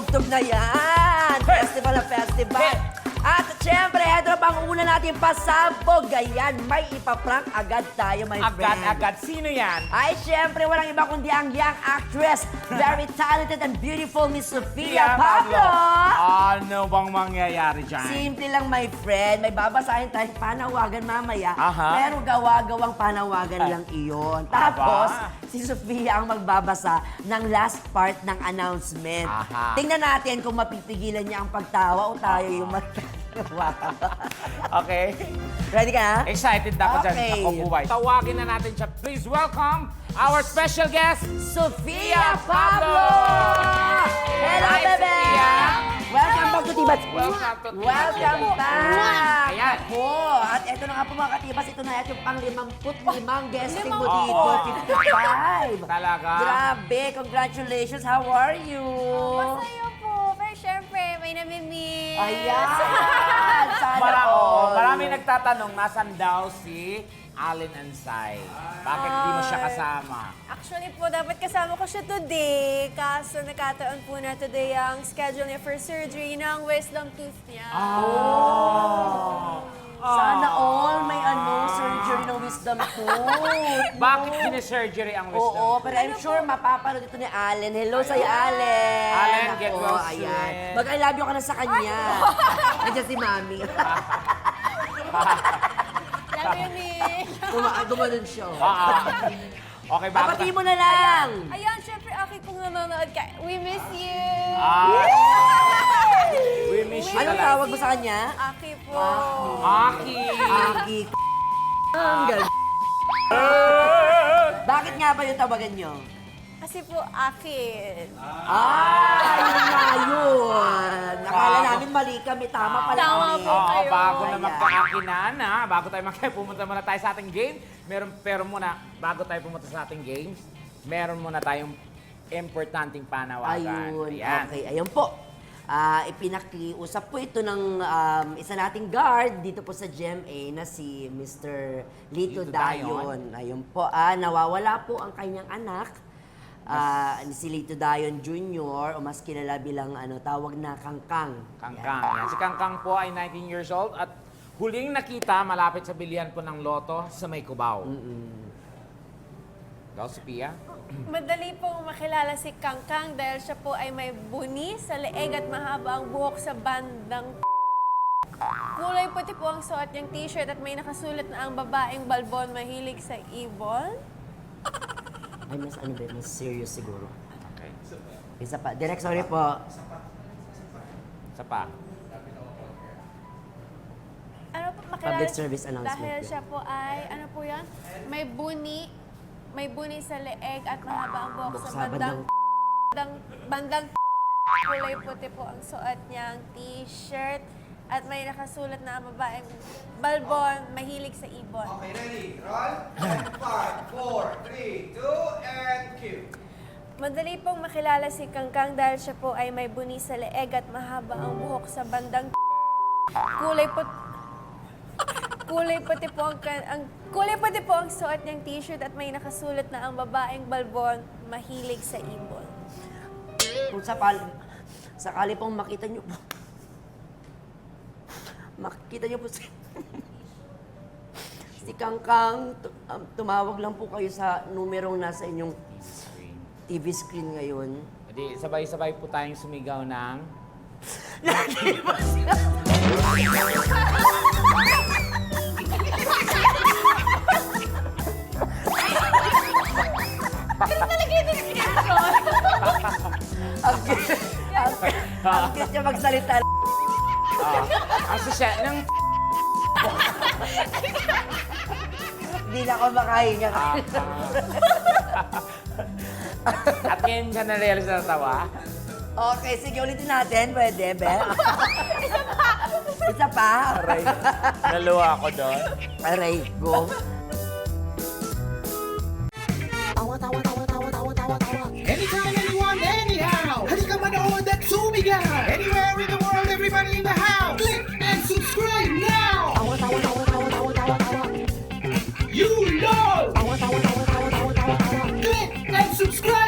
tugtog na yan. Festival na festival. At syempre, ito na bang una natin pasabog. Ayan, may ipaprank agad tayo, my friend. Agad-agad. Sino yan? Ay, syempre, walang iba kundi ang young actress, very talented and beautiful Miss Sofia Pablo. Ano bang mangyayari dyan? Simple lang, my friend. May babasahin tayong panawagan mamaya. Aha. Pero gawa-gawang panawagan lang iyon. Tapos, si Sofia ang magbabasa ng last part ng announcement. Aha. Tingnan natin kung mapipigilan niya ang pagtawa o tayo yung magtawa. Okay. Ready ka na? Excited na ako dyan. Okay. Ako buhay. Tawagin na natin siya. Please welcome our special guest, Sofia Pablo! Hello, Hi, bebe! Sofia. Welcome back to Tibas. Welcome to Tibas. Welcome back! Ayan. Ako. At eto na nga po mga katibas, ito na yung pang-55 guesting mo Oo. dito. 55. Talaga? Grabe, congratulations. How are you? Masaya po. Pero syempre, may namimiss. Ayan! Sana Marami nagtatanong, nasan daw si Allen Ansay? Bakit di mo siya kasama? Actually po, dapat kasama ko siya today. Kaso nakataon po na today ang schedule niya for surgery ng wisdom tooth niya. Sana all may surgery ng wisdom tooth. Bakit gine-surgery ang wisdom? Oo, pero I'm sure mapapanood ito ni Allen. Hello sa'yo, Allen. Allen, get Ako, well ayan. soon. Mag-I love you ka na sa kanya. Nandiyan si Mami. Love you, Mick. Gumanon siya. Okay, bago Kapati mo na lang. Ayan, syempre, Aki, kung nanonood ka, we miss you. We miss you Anong talaga. tawag mo sa kanya? Aki po. Aki! Aki. Ang galing. Bakit nga ba yung tawagan nyo? Kasi po, Akin. Yun nga yun. Nakala namin mali kami. Tama pala Tama kami. po. Oo, kayo. bago na Ayan. magkaakinan, bago tayo pumunta muna tayo sa ating game. Pero muna, bago tayo pumunta sa ating game, meron muna tayong importanteng panawagan. Ayun. Ayan. Okay, ayun po. Ipinakiusap po ito ng isa nating guard dito po sa GMA na si Mr. Lito Lito Dayon. Ayun po, nawawala po ang kanyang anak. Si Lito Dayon Jr. o mas kilala bilang tawag na Kangkang. Kangkang. Yan. Si Kangkang po ay 19 years old at huling nakita malapit sa bilihan po ng loto sa May Cubao. Daw, Sophia? Madali pong makilala si Kangkang dahil siya po ay may buni sa leeg at mahaba ang buhok sa bandang kulay puti po ang suot niyang t-shirt at may nakasulat na ang babaeng balbon mahilig sa ibon. Ay, mas mas serious siguro. Okay. Isa pa. Direct, sorry po. Isa pa. Ano po makilala? Public service announcement Dahil yun. siya po ay, ano po yan? May buni sa leeg at mahaba ang buhok sa bandang kulay puti po ang suot niyang t-shirt at may nakasulat na ang babaeng balbon mahilig sa ibon. Okay, ready? Roll. 5, 4, 3, 2, and cue. Madali pong makilala si Kangkang dahil siya po ay may buni sa leeg at mahaba ang buhok sa bandang kulay puti po ang suot niyang t-shirt at may nakasulat na ang babaeng balbon mahilig sa ibon. Kung sakali pong makita niyo po si Kangkang, tumawag lang po kayo sa numerong nasa inyong TV screen ngayon. Hindi, sabay-sabay po tayong sumigaw ng... Ang cute niya magsalita. Ang sasya ng... Hindi na ako makahinga. At ngayon ka na-realize na tawa? Okay, sige, ulitin natin. Pwede, Be? Isa pa? Aray, naluwa ako doon. Aray, go. Anytime, anyone, anyhow. Halika manood at sumigaw. Anywhere in the world, everybody in the house. Click and subscribe now. You know. Click and subscribe